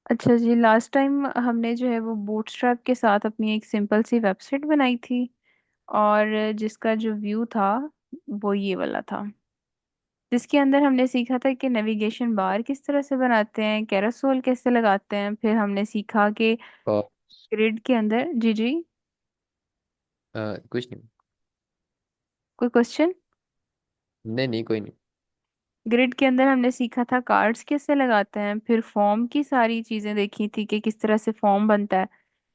अच्छा जी, last time हमने जो है वो बूटस्ट्रैप के साथ अपनी एक सिंपल सी वेबसाइट बनाई थी। और जिसका जो व्यू था वो ये वाला था, जिसके अंदर हमने सीखा था कि नेविगेशन बार किस तरह से बनाते हैं, कैरोसेल कैसे लगाते हैं। फिर हमने सीखा कि और ग्रिड के अंदर, जी जी, कुछ नहीं। कोई क्वेश्चन। नहीं नहीं, कोई नहीं। ग्रिड के अंदर हमने सीखा था कार्ड्स कैसे लगाते हैं। फिर फॉर्म की सारी चीजें देखी थी कि किस तरह से फॉर्म बनता है।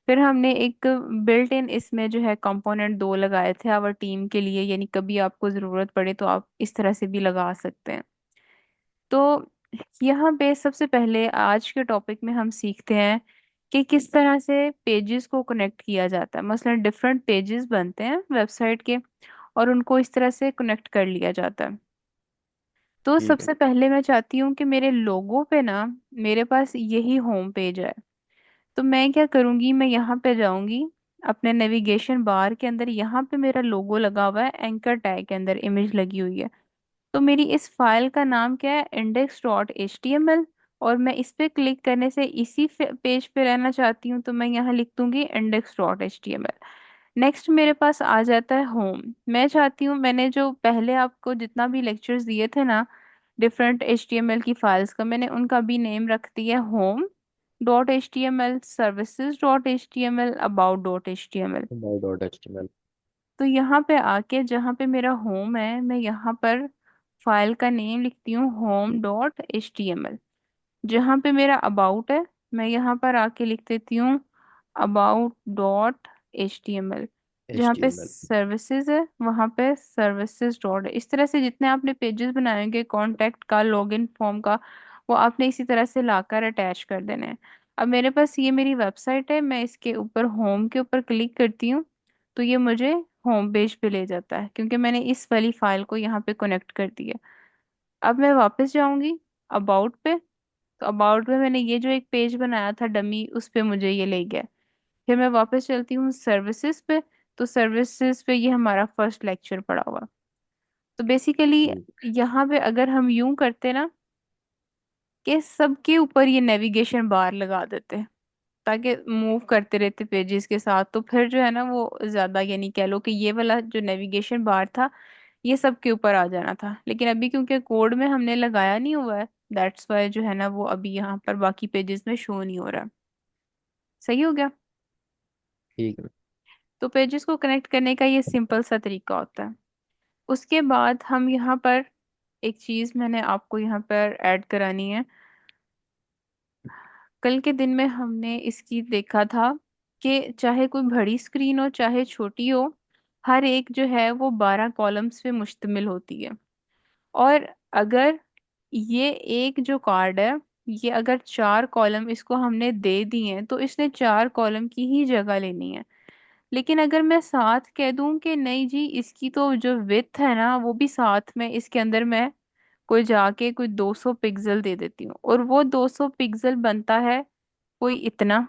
फिर हमने एक बिल्ट इन इसमें जो है कंपोनेंट दो लगाए थे आवर टीम के लिए, यानी कभी आपको ज़रूरत पड़े तो आप इस तरह से भी लगा सकते हैं। तो यहाँ पे सबसे पहले आज के टॉपिक में हम सीखते हैं कि किस तरह से पेजेस को कनेक्ट किया जाता है। मसलन डिफरेंट पेजेस बनते हैं वेबसाइट के और उनको इस तरह से कनेक्ट कर लिया जाता है। तो ठीक है। सबसे पहले मैं चाहती हूँ कि मेरे लोगो पे ना, मेरे पास यही होम पेज है। तो मैं क्या करूंगी, मैं यहाँ पे जाऊंगी अपने नेविगेशन बार के अंदर। यहाँ पे मेरा लोगो लगा हुआ है, एंकर टैग के अंदर इमेज लगी हुई है। तो मेरी इस फाइल का नाम क्या है, index.html। और मैं इस पे क्लिक करने से इसी पेज पे रहना चाहती हूँ, तो मैं यहाँ लिख दूंगी index.html। नेक्स्ट मेरे पास आ जाता है होम। मैं चाहती हूँ, मैंने जो पहले आपको जितना भी लेक्चर्स दिए थे ना डिफरेंट HTML की फाइल्स का, मैंने उनका भी नेम रख दिया home dot H T M L, services dot H T M L, about dot H T M L. Dot HTML. तो यहाँ पे आके जहाँ पे मेरा होम है, मैं यहाँ पर फाइल का नेम लिखती हूँ home dot H T M L. जहाँ पे मेरा अबाउट है, मैं यहाँ पर आके लिख देती हूँ about dot H T M L. जहाँ पे एचटीएमएल। सर्विसेज है वहाँ पे सर्विसेज डॉट। इस तरह से जितने आपने पेजेस बनाए होंगे कॉन्टैक्ट का, लॉगिन फॉर्म का, वो आपने इसी तरह से लाकर अटैच कर देना है। अब मेरे पास ये मेरी वेबसाइट है, मैं इसके ऊपर होम के ऊपर क्लिक करती हूँ तो ये मुझे होम पेज पे ले जाता है, क्योंकि मैंने इस वाली फाइल को यहाँ पे कनेक्ट कर दिया। अब मैं वापस जाऊंगी अबाउट पे। तो अबाउट में मैंने ये जो एक पेज बनाया था डमी, उस पे मुझे ये ले गया। फिर मैं वापस चलती हूँ सर्विसेज पे। तो सर्विसेज पे ये हमारा फर्स्ट लेक्चर पड़ा हुआ। तो बेसिकली ठीक। यहाँ पे अगर हम यूं करते ना कि सबके ऊपर ये नेविगेशन बार लगा देते ताकि मूव करते रहते पेजेस के साथ, तो फिर जो है ना वो ज्यादा, यानी कह लो कि ये वाला जो नेविगेशन बार था ये सबके ऊपर आ जाना था। लेकिन अभी क्योंकि कोड में हमने लगाया नहीं हुआ है, दैट्स वाई जो है ना वो अभी यहाँ पर बाकी पेजेस में शो नहीं हो रहा। सही हो गया। ठीक है। तो पेजेस को कनेक्ट करने का ये सिंपल सा तरीका होता है। उसके बाद हम यहाँ पर एक चीज मैंने आपको यहाँ पर ऐड करानी है। कल के दिन में हमने इसकी देखा था कि चाहे कोई बड़ी स्क्रीन हो चाहे छोटी हो, हर एक जो है वो 12 कॉलम्स पे मुश्तमिल होती है। और अगर ये एक जो कार्ड है, ये अगर 4 कॉलम इसको हमने दे दिए हैं तो इसने 4 कॉलम की ही जगह लेनी है। लेकिन अगर मैं साथ कह दूं कि नहीं जी इसकी तो जो विड्थ है ना वो भी साथ में इसके अंदर मैं कोई जाके कोई 200 पिक्सल दे देती हूँ, और वो 200 पिक्सल बनता है कोई इतना,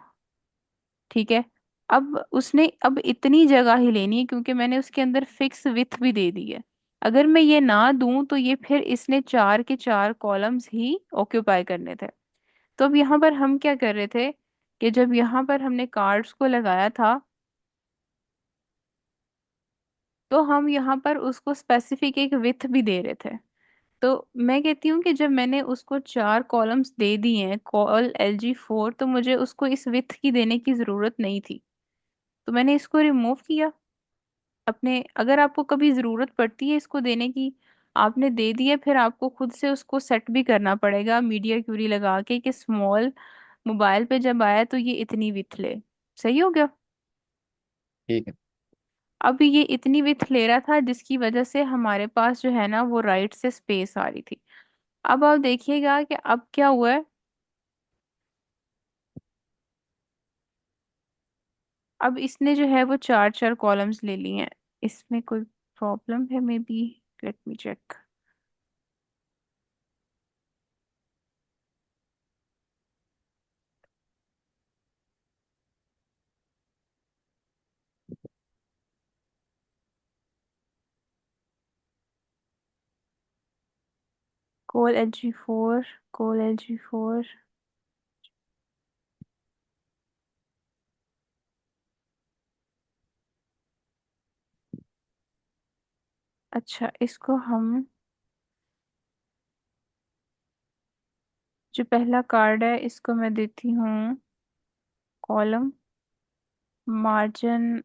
ठीक है। अब उसने अब इतनी जगह ही लेनी है क्योंकि मैंने उसके अंदर फिक्स विथ भी दे दी है। अगर मैं ये ना दूं तो ये फिर इसने 4 के 4 कॉलम्स ही ऑक्यूपाई करने थे। तो अब यहाँ पर हम क्या कर रहे थे कि जब यहाँ पर हमने कार्ड्स को लगाया था तो हम यहाँ पर उसको स्पेसिफिक एक विथ भी दे रहे थे। तो मैं कहती हूँ कि जब मैंने उसको 4 कॉलम्स दे दिए हैं कॉल LG4, तो मुझे उसको इस विथ की देने की जरूरत नहीं थी। तो मैंने इसको रिमूव किया अपने। अगर आपको कभी जरूरत पड़ती है इसको देने की, आपने दे दिया, फिर आपको खुद से उसको सेट भी करना पड़ेगा मीडिया क्यूरी लगा के कि स्मॉल मोबाइल पे जब आया तो ये इतनी विथ ले। सही हो गया। ठीक है। अब ये इतनी विथ ले रहा था जिसकी वजह से हमारे पास जो है ना वो राइट से स्पेस आ रही थी। अब आप देखिएगा कि अब क्या हुआ है। अब इसने जो है वो 4 4 कॉलम्स ले लिए हैं। इसमें कोई प्रॉब्लम है maybe, let me check. Call LG4, call LG4। अच्छा, इसको हम, जो पहला कार्ड है इसको मैं देती हूँ कॉलम मार्जिन,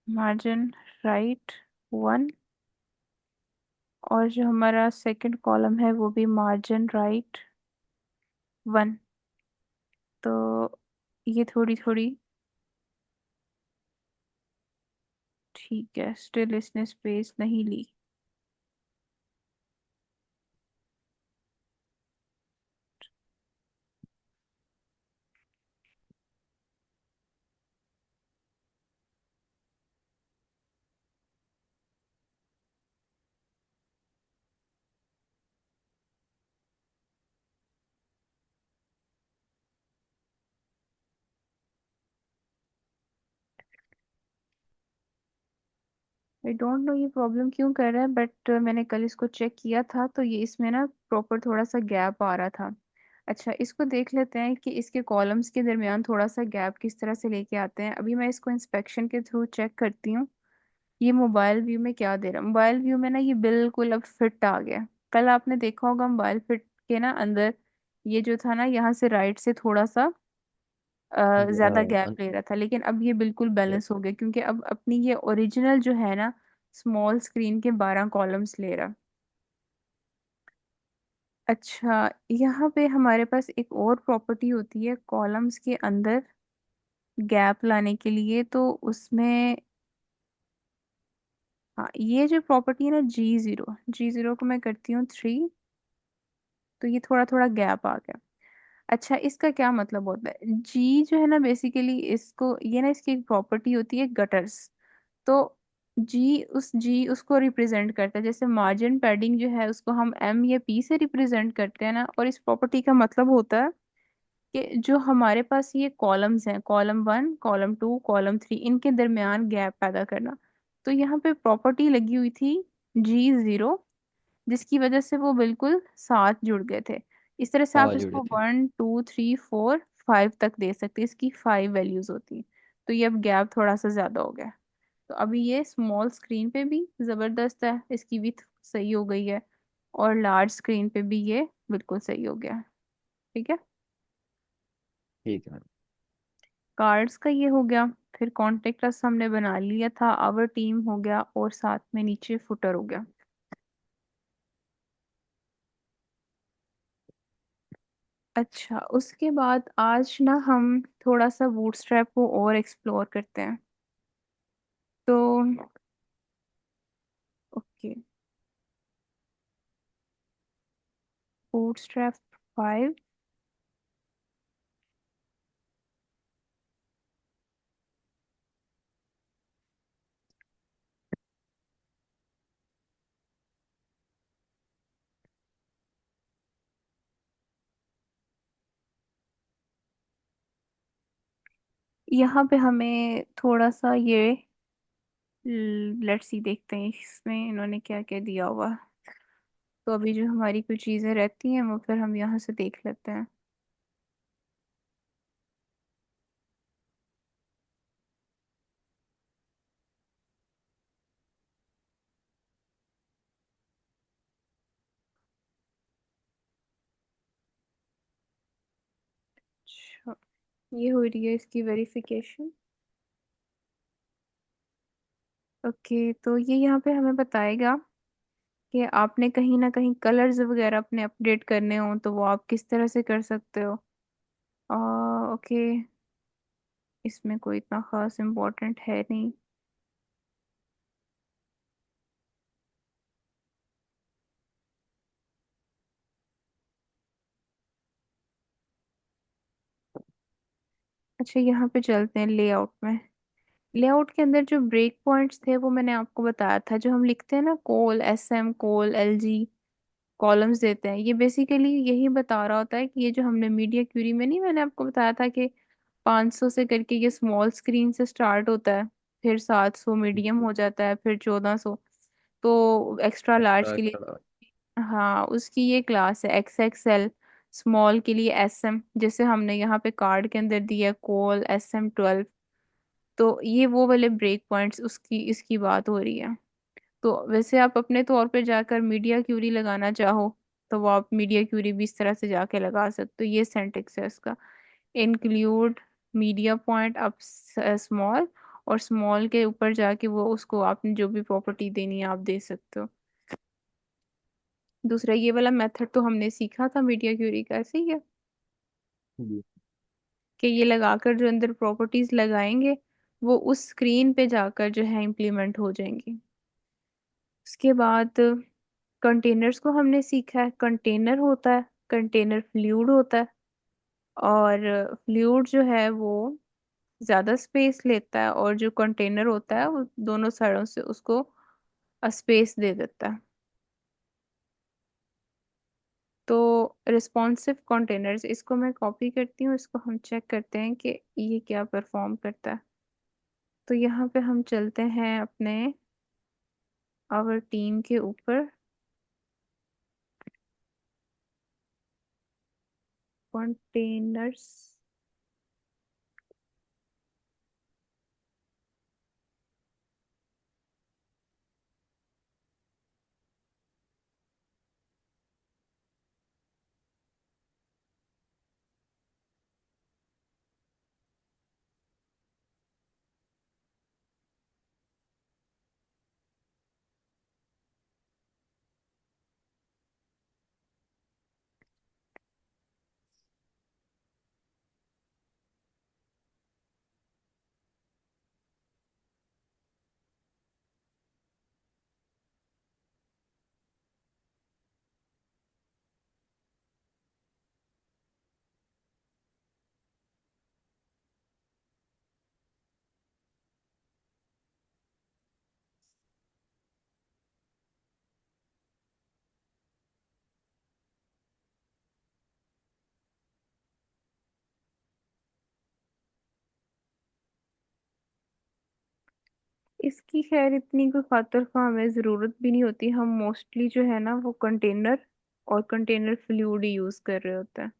मार्जिन राइट 1। और जो हमारा सेकंड कॉलम है वो भी मार्जिन राइट 1। तो ये थोड़ी थोड़ी ठीक है, स्टिल इसने स्पेस नहीं ली। आई डोंट नो ये प्रॉब्लम क्यों कर रहा है, बट मैंने कल इसको चेक किया था तो ये इसमें ना प्रॉपर थोड़ा सा गैप आ रहा था। अच्छा, इसको देख लेते हैं कि इसके कॉलम्स के दरमियान थोड़ा सा गैप किस तरह से लेके आते हैं। अभी मैं इसको इंस्पेक्शन के थ्रू चेक करती हूँ। ये मोबाइल व्यू में क्या दे रहा है, मोबाइल व्यू में ना ये बिल्कुल अब फिट आ गया। कल आपने देखा होगा मोबाइल फिट के ना अंदर ये जो था ना, यहाँ से राइट से थोड़ा सा ज्यादा गैप ले रहा था, लेकिन अब ये बिल्कुल बैलेंस हो गया क्योंकि अब अपनी ये ओरिजिनल जो है ना स्मॉल स्क्रीन के 12 कॉलम्स ले रहा। अच्छा, यहाँ पे हमारे पास एक और प्रॉपर्टी होती है कॉलम्स के अंदर गैप लाने के लिए, तो उसमें हाँ, ये जो प्रॉपर्टी है ना जी जीरो को मैं करती हूँ 3। तो ये थोड़ा थोड़ा गैप आ गया। अच्छा, इसका क्या मतलब होता है, जी जो है ना बेसिकली इसको, ये ना इसकी एक प्रॉपर्टी होती है गटर्स। तो जी उसको रिप्रेजेंट करता है, जैसे मार्जिन पैडिंग जो है उसको हम एम या पी से रिप्रेजेंट करते हैं ना। और इस प्रॉपर्टी का मतलब होता है कि जो हमारे पास ये कॉलम्स हैं, कॉलम 1 कॉलम 2 कॉलम 3, इनके दरमियान गैप पैदा करना। तो यहाँ पे प्रॉपर्टी लगी हुई थी जी जीरो, जिसकी वजह से वो बिल्कुल साथ जुड़ गए थे। इस तरह से आप हाँ जुड़े इसको थे। 1 2 3 4 5 तक दे सकते हैं, इसकी 5 वैल्यूज होती हैं। तो ये अब गैप थोड़ा सा ज्यादा हो गया। तो अभी ये स्मॉल स्क्रीन पे भी जबरदस्त है, इसकी विथ सही हो गई है। और लार्ज स्क्रीन पे भी ये बिल्कुल सही हो गया। ठीक है, ठीक है। कार्ड्स का ये हो गया। फिर कॉन्टेक्ट अस हमने बना लिया था, आवर टीम हो गया, और साथ में नीचे फुटर हो गया। अच्छा, उसके बाद आज ना हम थोड़ा सा बूटस्ट्रैप को और एक्सप्लोर करते हैं। तो ओके, बूटस्ट्रैप 5। यहाँ पे हमें थोड़ा सा ये, लेट्स सी देखते हैं इसमें इन्होंने क्या क्या दिया हुआ है। तो अभी जो हमारी कुछ चीज़ें रहती हैं वो फिर हम यहाँ से देख लेते हैं। अच्छा, ये हो रही है इसकी वेरिफिकेशन। ओके, तो ये यहाँ पे हमें बताएगा कि आपने कहीं ना कहीं कलर्स वगैरह अपने अपडेट करने हो तो वो आप किस तरह से कर सकते हो। ओके, इसमें कोई इतना खास इम्पोर्टेंट है नहीं। अच्छा, यहाँ पे चलते हैं लेआउट में। लेआउट के अंदर जो ब्रेक पॉइंट्स थे वो मैंने आपको बताया था, जो हम लिखते हैं ना कोल SM कोल LG, कॉलम्स देते हैं, ये बेसिकली यही बता रहा होता है कि ये जो हमने मीडिया क्यूरी में, नहीं मैंने आपको बताया था कि 500 से करके ये स्मॉल स्क्रीन से स्टार्ट होता है, फिर 700 मीडियम हो जाता है, फिर 1400, तो एक्स्ट्रा लार्ज एक्स्ट्रा के लिए, एक्स्ट्रा। हाँ उसकी ये क्लास है XXL। स्मॉल के लिए SM, जैसे हमने यहाँ पे कार्ड के अंदर दिया कोल SM 12। तो ये वो वाले ब्रेक पॉइंट्स उसकी इसकी बात हो रही है। तो वैसे आप अपने तौर पे जाकर मीडिया क्यूरी लगाना चाहो तो वो आप मीडिया क्यूरी भी इस तरह से जाके लगा सकते हो। ये सिंटेक्स है इसका। Include media point up small, और स्मॉल के ऊपर जाके वो उसको आपने जो भी प्रॉपर्टी देनी है आप दे सकते हो। दूसरा ये वाला मेथड तो हमने सीखा था मीडिया क्यूरी का, ऐसे ही है जी। कि ये लगाकर जो अंदर प्रॉपर्टीज लगाएंगे वो उस स्क्रीन पे जाकर जो है इम्प्लीमेंट हो जाएंगी। उसके बाद कंटेनर्स को हमने सीखा है। कंटेनर होता है, कंटेनर फ्लूइड होता है, और फ्लूइड जो है वो ज्यादा स्पेस लेता है, और जो कंटेनर होता है वो दोनों साइडों से उसको स्पेस दे देता है। तो रिस्पॉन्सिव कंटेनर्स, इसको मैं कॉपी करती हूँ, इसको हम चेक करते हैं कि ये क्या परफॉर्म करता है। तो यहाँ पे हम चलते हैं अपने आवर टीम के ऊपर। कंटेनर्स, इसकी खैर इतनी कोई खातर खा हमें ज़रूरत भी नहीं होती। हम मोस्टली जो है ना वो कंटेनर और कंटेनर फ्लूइड यूज़ कर रहे होते हैं,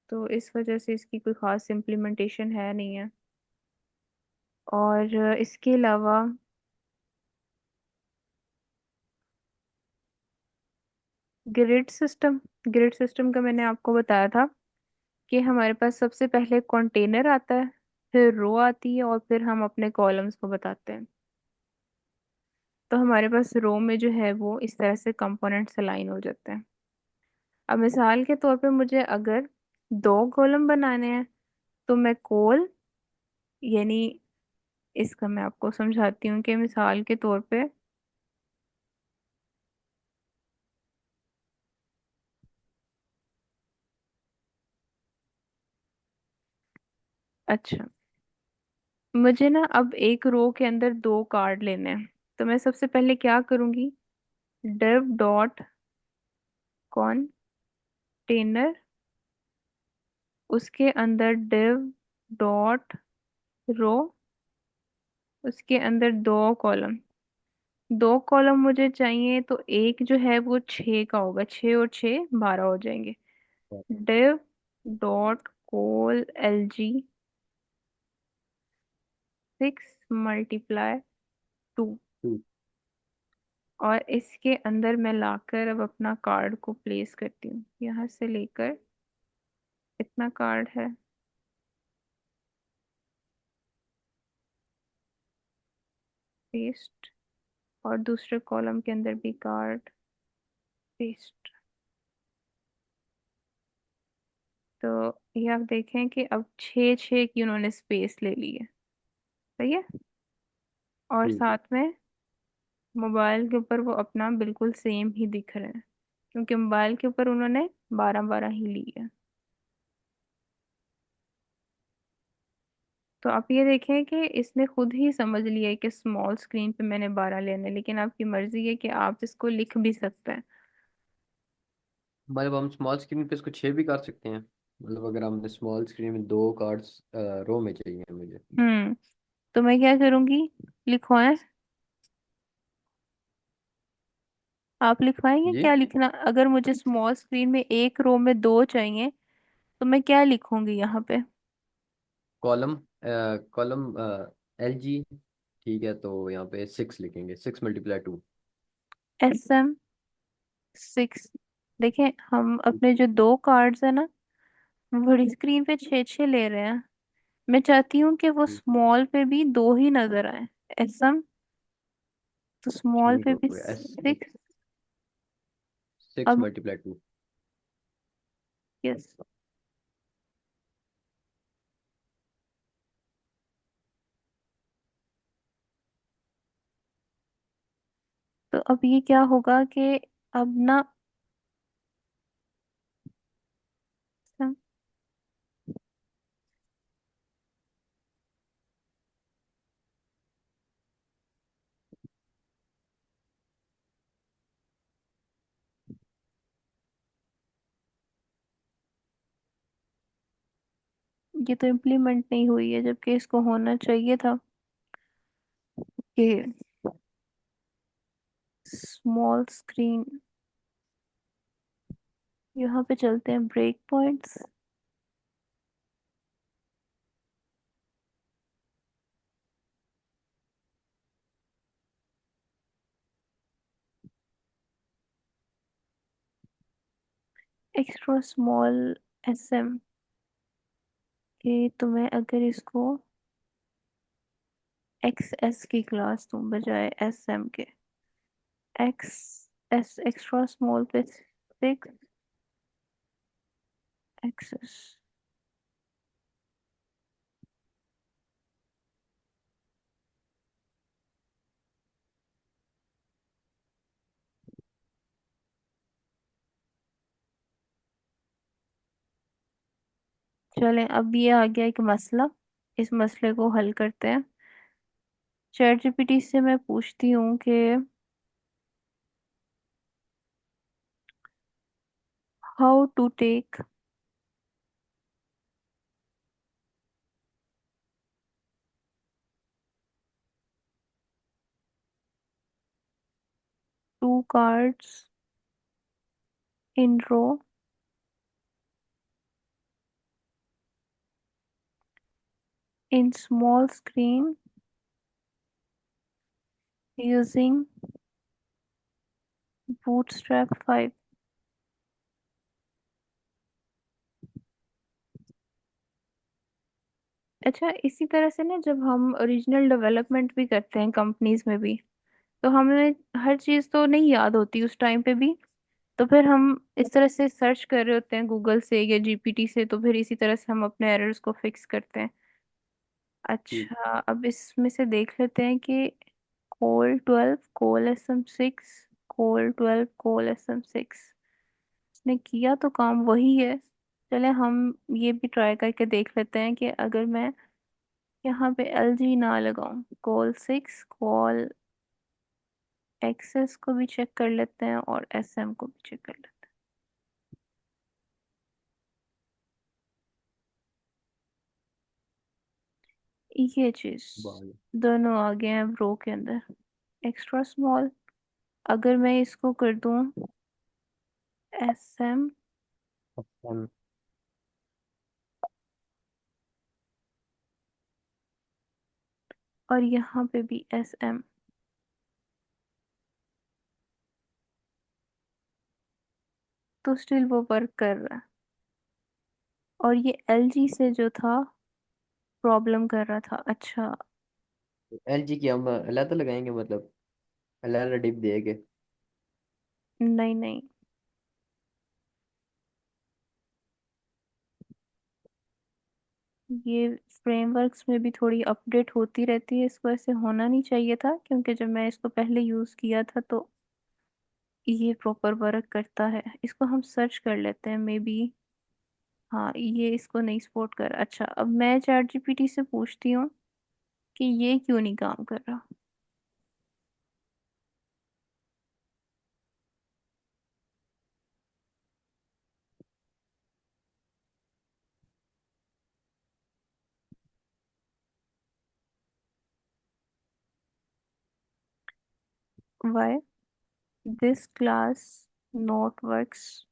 तो इस वजह से इसकी कोई ख़ास इम्प्लीमेंटेशन है नहीं है। और इसके अलावा ग्रिड सिस्टम, ग्रिड सिस्टम का मैंने आपको बताया था कि हमारे पास सबसे पहले कंटेनर आता है, फिर रो आती है, और फिर हम अपने कॉलम्स को बताते हैं। तो हमारे पास रो में जो है वो इस तरह से कंपोनेंट्स अलाइन हो जाते हैं। अब मिसाल के तौर पे मुझे अगर दो कॉलम बनाने हैं तो मैं कोल, यानी इसका मैं आपको समझाती हूँ कि मिसाल के तौर पे, अच्छा, मुझे ना अब एक रो के अंदर दो कार्ड लेने हैं। तो मैं सबसे पहले क्या करूँगी, div डॉट कंटेनर, उसके अंदर div डॉट रो, उसके अंदर दो कॉलम। दो कॉलम मुझे चाहिए तो एक जो है वो 6 का होगा, 6 और 6 12 हो जाएंगे। div डॉट कोल LG 6 × 2। हम्म। और इसके अंदर मैं लाकर अब अपना कार्ड को प्लेस करती हूँ। यहाँ से लेकर इतना कार्ड है, पेस्ट, और दूसरे कॉलम के अंदर भी कार्ड, पेस्ट। तो ये आप देखें कि अब 6 6 की उन्होंने स्पेस ले ली है। सही है। और हम्म। साथ में मोबाइल के ऊपर वो अपना बिल्कुल सेम ही दिख रहे हैं, क्योंकि मोबाइल के ऊपर उन्होंने 12 12 ही ली है। तो आप ये देखें कि इसने खुद ही समझ लिया है कि स्मॉल स्क्रीन पे मैंने 12 लेने, लेकिन आपकी मर्जी है कि आप इसको लिख भी सकते हैं। मतलब हम स्मॉल स्क्रीन पे इसको 6 भी कर सकते हैं। मतलब अगर हमने स्मॉल स्क्रीन में दो कार्ड्स रो में चाहिए मुझे। तो मैं क्या करूंगी, लिखवाएं, आप लिखवाएंगे जी। क्या लिखना। अगर मुझे स्मॉल स्क्रीन में एक रो में दो चाहिए तो मैं क्या लिखूंगी यहाँ पे। Column, column LG। ठीक है, तो यहाँ पे 6 लिखेंगे, 6 × 2। SM6। देखें, हम अपने जो दो कार्ड्स है ना, वो बड़ी स्क्रीन पे छः छः ले रहे हैं। मैं चाहती हूँ कि वो स्मॉल पे भी दो ही नजर आए। SM, तो स्मॉल ठीक पे हो भी गया। 6। सिक्स अब मल्टीप्लाई टू यस, तो अब ये क्या होगा कि अब ना, ये तो इम्प्लीमेंट नहीं हुई है, जबकि इसको होना चाहिए था कि स्मॉल स्क्रीन। यहाँ पे चलते हैं break points. Extra small SM के, तो मैं अगर इसको XS की क्लास दूं बजाय SM के, XS एक्स्ट्रा स्मॉल पे 6 एक्सेस। चलें, अब ये आ गया एक मसला, इस मसले को हल करते हैं। चैट जीपीटी से मैं पूछती हूँ कि how to take two cards in row in small screen using Bootstrap 5। अच्छा, इसी तरह से ना जब हम ओरिजिनल डेवलपमेंट भी करते हैं कंपनीज में भी, तो हमें हर चीज़ तो नहीं याद होती उस टाइम पे भी। तो फिर हम इस तरह से सर्च कर रहे होते हैं गूगल से या जीपीटी से, तो फिर इसी तरह से हम अपने एरर्स को फिक्स करते हैं। ठीक। अच्छा, अब इसमें से देख लेते हैं कि कोल 12 कोल SM6, कोल 12 कोल SM6, इसने किया तो काम वही है। चले हम ये भी ट्राई करके देख लेते हैं कि अगर मैं यहाँ पे LG ना लगाऊं, कोल 6 कोल एक्सेस को भी चेक कर लेते हैं और SM को भी चेक कर लेते हैं। ये चीज बाय। दोनों आ गए हैं रो के अंदर, एक्स्ट्रा स्मॉल। अगर मैं इसको कर दूं SM, वन। और यहाँ पे भी SM, तो स्टिल वो वर्क कर रहा है। और ये LG से जो था प्रॉब्लम कर रहा था। अच्छा, LG की हम अलग लगाएंगे, मतलब अलग डिप देंगे। नहीं नहीं, ये फ्रेमवर्क्स में भी थोड़ी अपडेट होती रहती है, इसको ऐसे होना नहीं चाहिए था, क्योंकि जब मैं इसको पहले यूज़ किया था तो ये प्रॉपर वर्क करता है। इसको हम सर्च कर लेते हैं मे बी। हाँ, ये इसको नहीं सपोर्ट कर। अच्छा, अब मैं चैट जीपीटी से पूछती हूँ कि ये क्यों नहीं काम कर रहा। Why this class not works.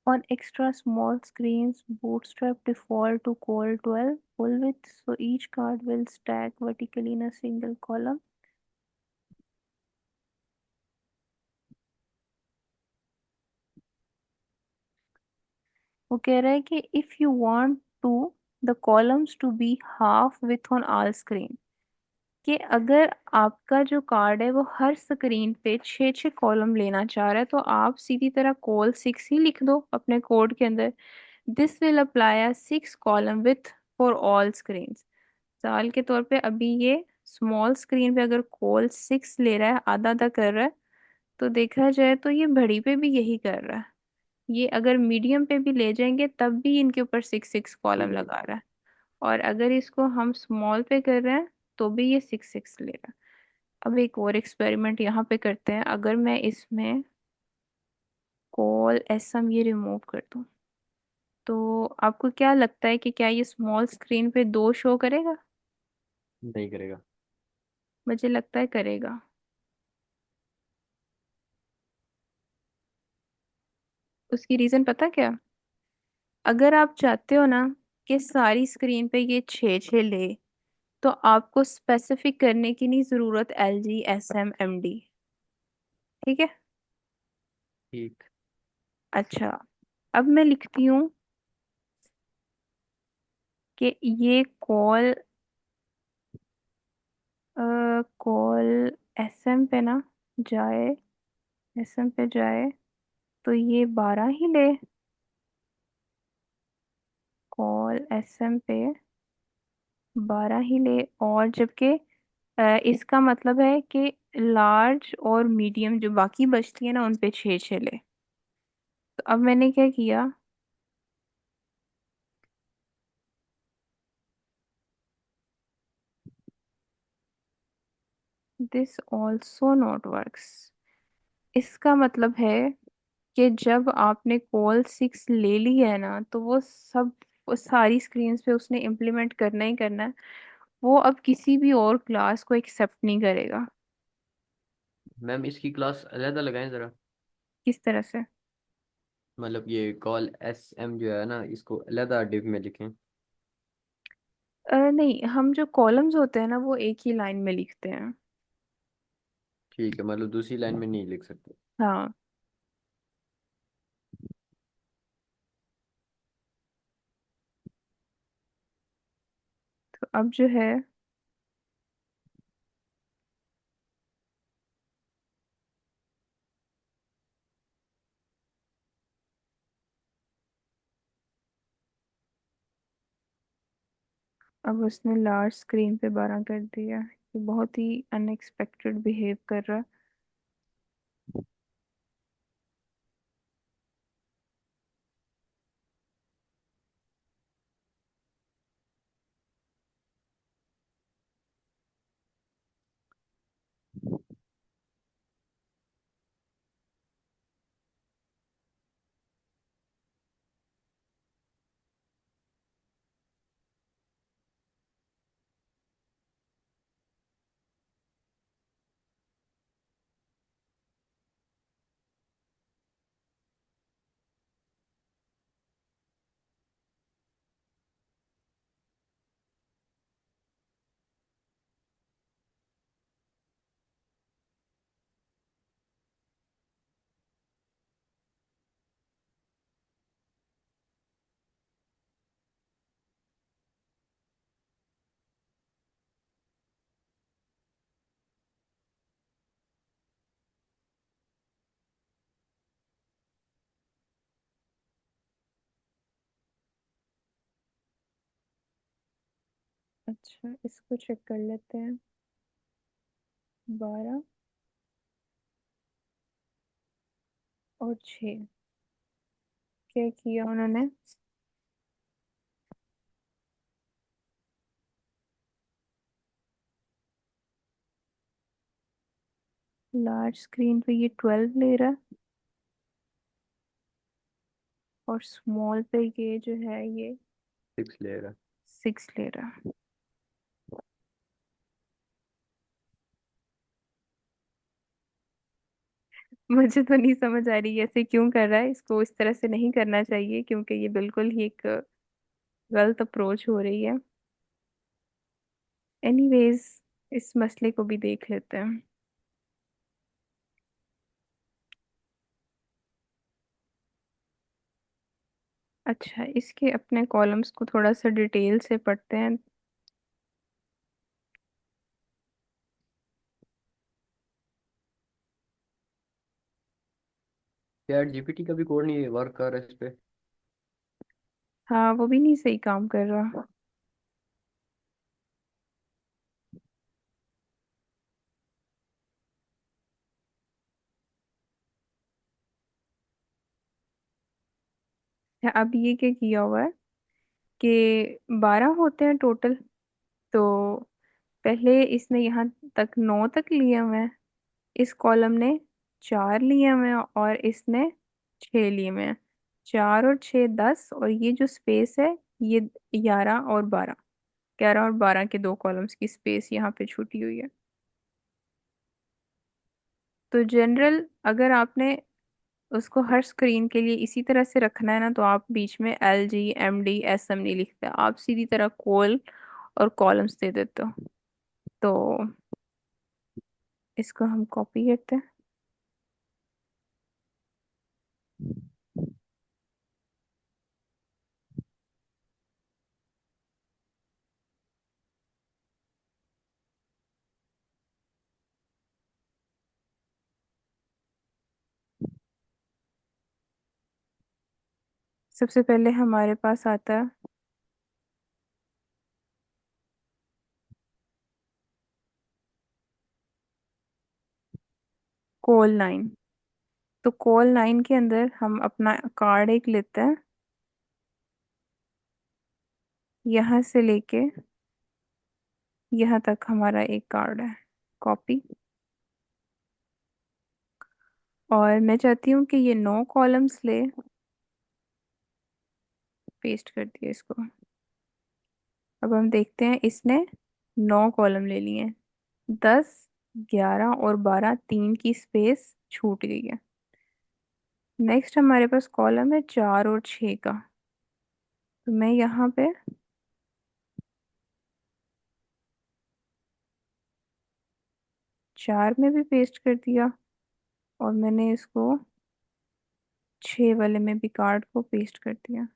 On extra small screens, Bootstrap default to col 12 full width, so each card will stack vertically in a single column. वो कह रहा है कि if you want to the columns to be half width on all screen, कि अगर आपका जो card है वो हर स्क्रीन पे छः छः कॉलम लेना चाह रहा है तो आप सीधी तरह कॉल 6 ही लिख दो अपने कोड के अंदर। This will apply a 6 column with for all screen. मिसाल के तौर पे अभी ये स्मॉल स्क्रीन पे अगर कॉल 6 ले रहा है, आधा आधा कर रहा है, तो देखा जाए तो ये बड़ी पे भी यही कर रहा है। ये अगर मीडियम पे भी ले जाएंगे तब भी इनके ऊपर 6 6 कॉलम ठीक है। लगा रहा है। और अगर इसको हम स्मॉल पे कर रहे हैं तो भी ये 6 6 ले रहा है। अब एक और एक्सपेरिमेंट यहाँ पे करते हैं। अगर मैं इसमें कॉल एसएम ये रिमूव कर दूं, तो आपको क्या लगता है कि क्या ये स्मॉल स्क्रीन पे दो शो करेगा? नहीं करेगा। मुझे लगता है करेगा। उसकी रीजन पता क्या? अगर आप चाहते हो ना कि सारी स्क्रीन पे ये छः छः ले, तो आपको स्पेसिफिक करने की नहीं जरूरत L G S M M D. ठीक है। ठीक। अच्छा, अब मैं लिखती हूँ कि ये कॉल कॉल एसएम पे ना जाए, एसएम पे जाए तो ये 12 ही ले। कॉल एसएम पे 12 ही ले, और जबकि इसका मतलब है कि लार्ज और मीडियम जो बाकी बचती है ना उन पे 6 6 ले। तो अब मैंने क्या किया, दिस ऑल्सो नॉट वर्क्स। इसका मतलब है कि जब आपने कॉल 6 ले ली है ना तो वो सारी स्क्रीन्स पे उसने इम्प्लीमेंट करना ही करना है। वो अब किसी भी और क्लास को एक्सेप्ट नहीं करेगा। मैम इसकी क्लास अलग लगाएं जरा। किस तरह से? मतलब ये कॉल एस एम जो है ना, इसको अलग डिव में लिखें। नहीं, हम जो कॉलम्स होते हैं ना वो एक ही लाइन में लिखते हैं। ठीक है, मतलब दूसरी लाइन में नहीं लिख सकते। हाँ। तो अब जो है, अब उसने लार्ज स्क्रीन पे 12 कर दिया। ये बहुत ही अनएक्सपेक्टेड बिहेव कर रहा है। अच्छा, इसको चेक कर लेते हैं। 12 और 6, क्या किया उन्होंने? लार्ज स्क्रीन पे ये 12 ले रहा है और स्मॉल पे ये जो है ये 6 लेगा। 6 ले रहा है। मुझे तो नहीं समझ आ रही ऐसे क्यों कर रहा है, इसको इस तरह से नहीं करना चाहिए क्योंकि ये बिल्कुल ही एक गलत अप्रोच हो रही है। एनीवेज, इस मसले को भी देख लेते हैं। अच्छा, इसके अपने कॉलम्स को थोड़ा सा डिटेल से पढ़ते हैं। चैट जीपीटी का भी कोड नहीं वर्क कर रहा है इस पे। हाँ, वो भी नहीं सही काम कर रहा। अब ये क्या किया हुआ है कि 12 होते हैं टोटल। तो पहले इसने यहाँ तक 9 तक लिए हुए हैं, इस कॉलम ने 4 लिए हुए हैं और इसने 6 लिए हुए हैं। 4 और 6 10, और ये जो स्पेस है ये 11 और 12, 11 और 12 के दो कॉलम्स की स्पेस यहाँ पे छूटी हुई है। तो जनरल अगर आपने उसको हर स्क्रीन के लिए इसी तरह से रखना है ना, तो आप बीच में LGMD SM नहीं लिखते, आप सीधी तरह कोल और कॉलम्स दे देते हो। तो इसको हम कॉपी करते हैं। सबसे पहले हमारे पास आता है कोल 9। तो कोल 9 के अंदर हम अपना कार्ड एक लेते हैं, यहाँ से लेके यहाँ तक हमारा एक कार्ड है, कॉपी। और मैं चाहती हूँ कि ये 9 कॉलम्स ले, पेस्ट कर दिया इसको। अब हम देखते हैं इसने 9 कॉलम ले लिए हैं। 10 11 और 12, 3 की स्पेस छूट गई है। नेक्स्ट हमारे पास कॉलम है 4 और 6 का। तो मैं यहाँ पे 4 में भी पेस्ट कर दिया, और मैंने इसको 6 वाले में भी कार्ड को पेस्ट कर दिया।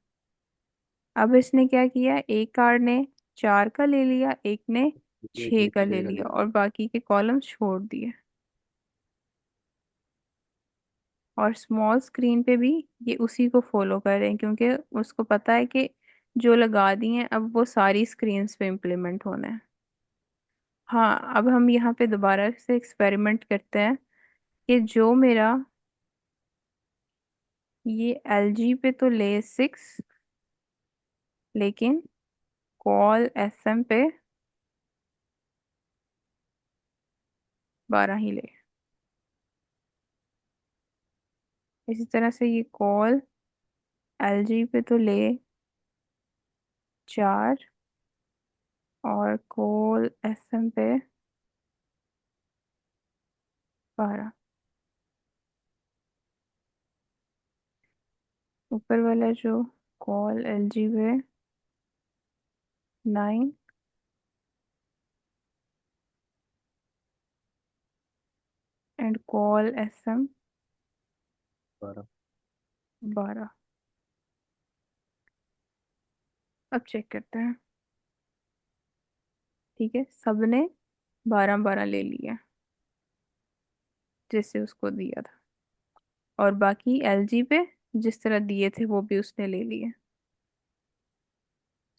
अब इसने क्या किया, एक कार्ड ने 4 का ले लिया, एक ने एक 6 ने का ले 6 का लिया, ले और लिया। बाकी के कॉलम छोड़ दिए। और स्मॉल स्क्रीन पे भी ये उसी को फॉलो कर रहे हैं, क्योंकि उसको पता है कि जो लगा दिए हैं अब वो सारी स्क्रीन्स पे इम्प्लीमेंट होना है। हाँ, अब हम यहाँ पे दोबारा से एक्सपेरिमेंट करते हैं कि जो मेरा ये LG पे तो ले 6, लेकिन कॉल SM पे 12 ही ले। इसी तरह से ये कॉल LG पे तो ले 4, और कॉल SM पे 12। ऊपर वाला जो कॉल LG पे 9, एंड कॉल SM 12। 12। अब चेक करते हैं। ठीक है, सबने 12 12 ले लिया जैसे उसको दिया था, और बाकी LG पे जिस तरह दिए थे वो भी उसने ले लिए।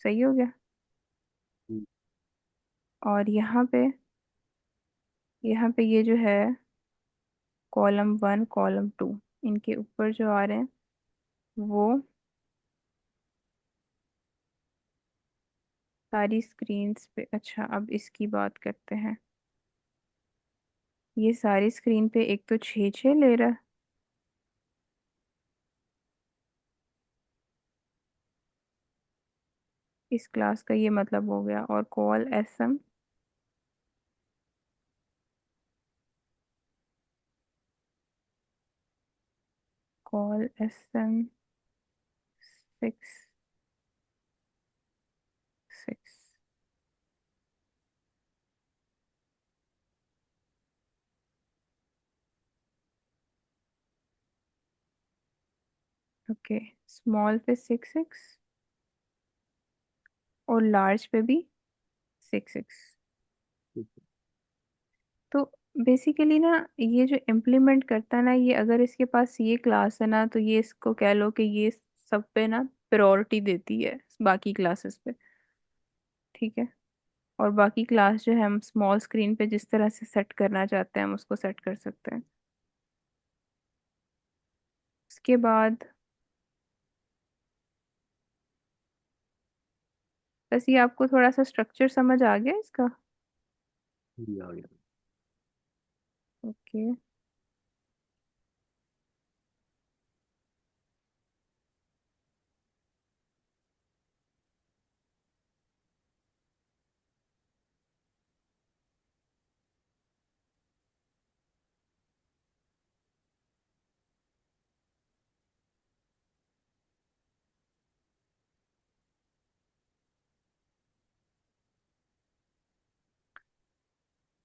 सही हो गया। और यहाँ पे ये जो है कॉलम 1 कॉलम 2, इनके ऊपर जो आ रहे हैं वो सारी स्क्रीन्स पे। अच्छा, अब इसकी बात करते हैं। ये सारी स्क्रीन पे एक तो 6 6 ले रहा है, इस क्लास का ये मतलब हो गया। और call SM call SM6 6। Okay, small पे 6 6 और लार्ज पे भी 6 6। तो बेसिकली ना, ये जो इम्प्लीमेंट करता है ना, ये अगर इसके पास ये क्लास है ना, तो ये इसको कह लो कि ये सब पे ना प्रायोरिटी देती है बाकी क्लासेस पे। ठीक है। और बाकी क्लास जो है हम स्मॉल स्क्रीन पे जिस तरह से सेट करना चाहते हैं हम उसको सेट कर सकते हैं। उसके बाद बस ये आपको थोड़ा सा स्ट्रक्चर समझ आ गया इसका। ये आ गया। ओके।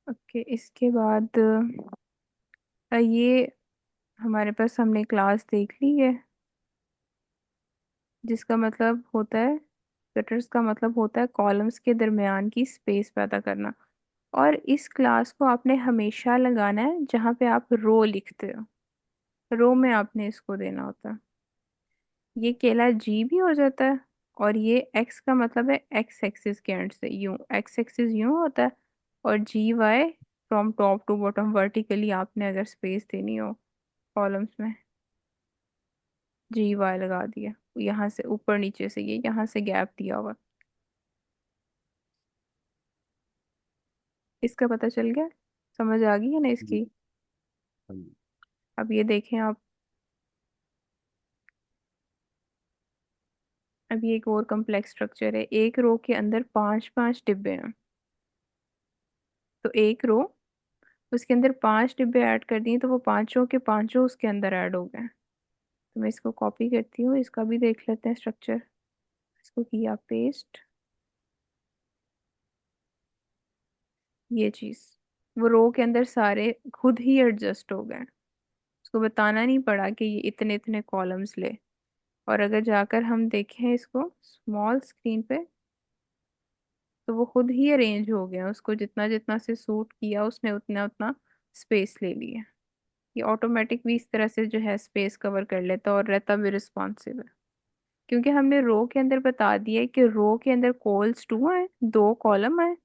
ओके, इसके बाद ये हमारे पास हमने क्लास देख ली है, जिसका मतलब होता है, गटर्स का मतलब होता है कॉलम्स के दरमियान की स्पेस पैदा करना। और इस क्लास को आपने हमेशा लगाना है जहाँ पे आप रो लिखते हो, रो में आपने इसको देना होता है। ये केला जी भी हो जाता है। और ये एक्स का मतलब है एक्स एक्सिस के एंड से यूं, एक्स एक्सिस यूं होता है। और GY from top to bottom vertically आपने अगर स्पेस देनी हो कॉलम्स में, GY लगा दिया। यहाँ से ऊपर नीचे से ये यहाँ से गैप दिया हुआ। इसका पता चल गया, समझ आ गई है ना जी। इसकी। हाँ जी। अब ये देखें आप, अब ये एक और कम्प्लेक्स स्ट्रक्चर है। एक रो के अंदर 5 5 डिब्बे हैं। तो एक रो, उसके अंदर 5 डिब्बे ऐड कर दिए तो वो पांचों के पांचों उसके अंदर ऐड हो गए। तो मैं इसको कॉपी करती हूँ, इसका भी देख लेते हैं स्ट्रक्चर। इसको किया पेस्ट, ये चीज, वो रो के अंदर सारे खुद ही एडजस्ट हो गए। उसको बताना नहीं पड़ा कि ये इतने इतने कॉलम्स ले। और अगर जाकर हम देखें इसको स्मॉल स्क्रीन पे, तो वो खुद ही अरेंज हो गया, उसको जितना जितना से सूट किया उसने उतना उतना स्पेस ले लिया। ये ऑटोमेटिक भी इस तरह से जो है स्पेस कवर कर लेता और रहता भी रिस्पॉन्सिव है। क्योंकि हमने रो के अंदर बता दिया है कि रो के अंदर कॉल्स 2 है, 2 कॉलम है।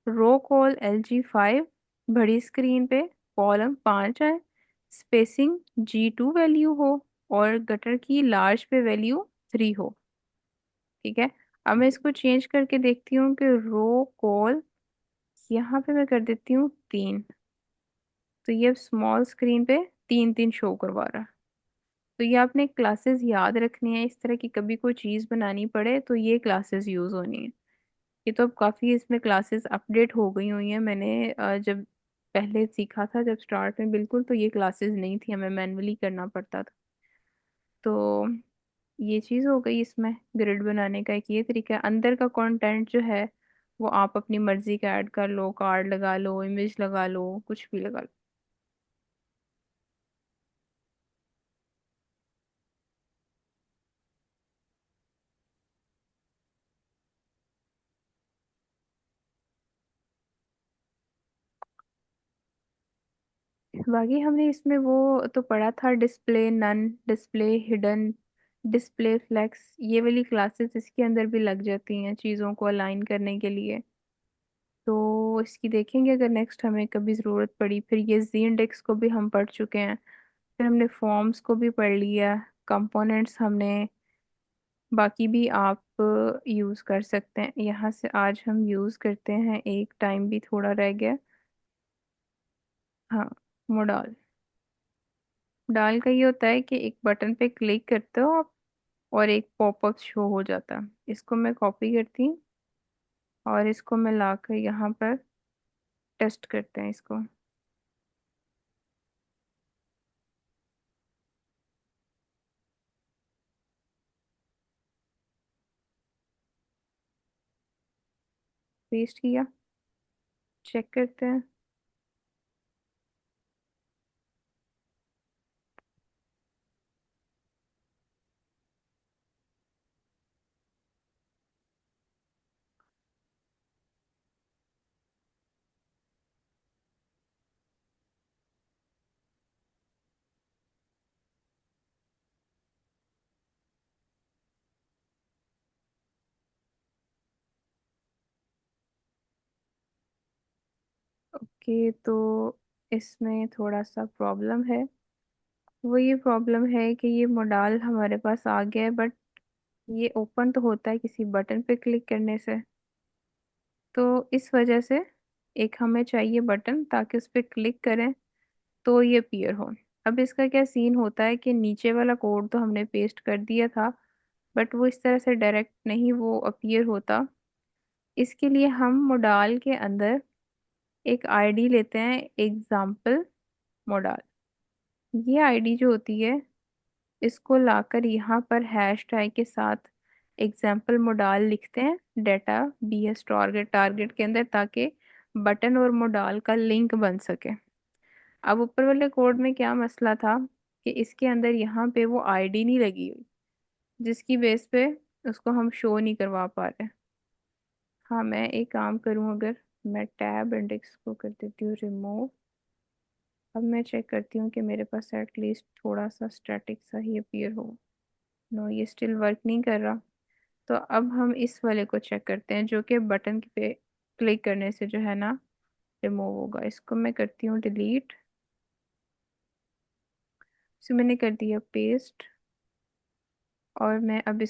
रो कॉल LG5, बड़ी स्क्रीन पे कॉलम 5 है, स्पेसिंग G2 वैल्यू हो, और गटर की लार्ज पे वैल्यू 3 हो। ठीक है। अब मैं इसको चेंज करके देखती हूँ कि रो कॉल यहाँ पे मैं कर देती हूँ 3। तो ये स्मॉल स्क्रीन पे 3 3 शो करवा रहा है। तो ये आपने क्लासेस याद रखनी है, इस तरह की कभी कोई चीज़ बनानी पड़े तो ये क्लासेस यूज़ होनी है। ये तो अब काफ़ी इसमें क्लासेस अपडेट हो गई हुई हैं। मैंने जब पहले सीखा था जब स्टार्ट में बिल्कुल, तो ये क्लासेस नहीं थी, हमें मैनुअली करना पड़ता था। तो ये चीज़ हो गई इसमें ग्रिड बनाने का एक ये तरीका है। अंदर का कंटेंट जो है वो आप अपनी मर्जी का ऐड कर लो, कार्ड लगा लो, इमेज लगा लो, कुछ भी लगा लो। बाकी हमने इसमें वो तो पढ़ा था, display none, display hidden, display flex, ये वाली क्लासेस इसके अंदर भी लग जाती हैं चीज़ों को अलाइन करने के लिए। तो इसकी देखेंगे अगर नेक्स्ट हमें कभी ज़रूरत पड़ी। फिर ये जी इंडेक्स को भी हम पढ़ चुके हैं। फिर हमने फॉर्म्स को भी पढ़ लिया, कंपोनेंट्स हमने, बाकी भी आप यूज़ कर सकते हैं। यहाँ से आज हम यूज़ करते हैं, एक टाइम भी थोड़ा रह गया। हाँ, मोडाल। डाल का ये होता है कि एक बटन पे क्लिक करते हो आप और एक पॉपअप शो हो जाता है। इसको मैं कॉपी करती हूँ और इसको मैं लाकर यहाँ पर टेस्ट करते हैं इसको। पेस्ट किया, चेक करते हैं। ओके, तो इसमें थोड़ा सा प्रॉब्लम है। वो ये प्रॉब्लम है कि ये मोडाल हमारे पास आ गया है, बट ये ओपन तो होता है किसी बटन पे क्लिक करने से। तो इस वजह से एक हमें चाहिए बटन, ताकि उस पर क्लिक करें तो ये अपीयर हो। अब इसका क्या सीन होता है कि नीचे वाला कोड तो हमने पेस्ट कर दिया था, बट वो इस तरह से डायरेक्ट नहीं वो अपीयर होता। इसके लिए हम मोडाल के अंदर एक आईडी लेते हैं, एग्जाम्पल मोडाल। ये आईडी जो होती है, इसको लाकर यहाँ पर हैश टैग के साथ एग्जाम्पल मोडाल लिखते हैं डेटा बीएस टारगेट टारगेट के अंदर, ताकि बटन और मोडाल का लिंक बन सके। अब ऊपर वाले कोड में क्या मसला था कि इसके अंदर यहाँ पे वो आईडी नहीं लगी हुई, जिसकी बेस पे उसको हम शो नहीं करवा पा रहे। हाँ, मैं एक काम करूँ, अगर मैं टैब इंडेक्स को कर देती हूँ रिमूव। अब मैं चेक करती हूँ कि मेरे पास एटलीस्ट थोड़ा सा स्टैटिक सा ही अपीयर हो। नो, ये स्टिल वर्क नहीं कर रहा। तो अब हम इस वाले को चेक करते हैं, जो कि बटन पे क्लिक करने से जो है ना रिमूव होगा। इसको मैं करती हूँ डिलीट। इसे मैंने कर दिया पेस्ट। और मैं अब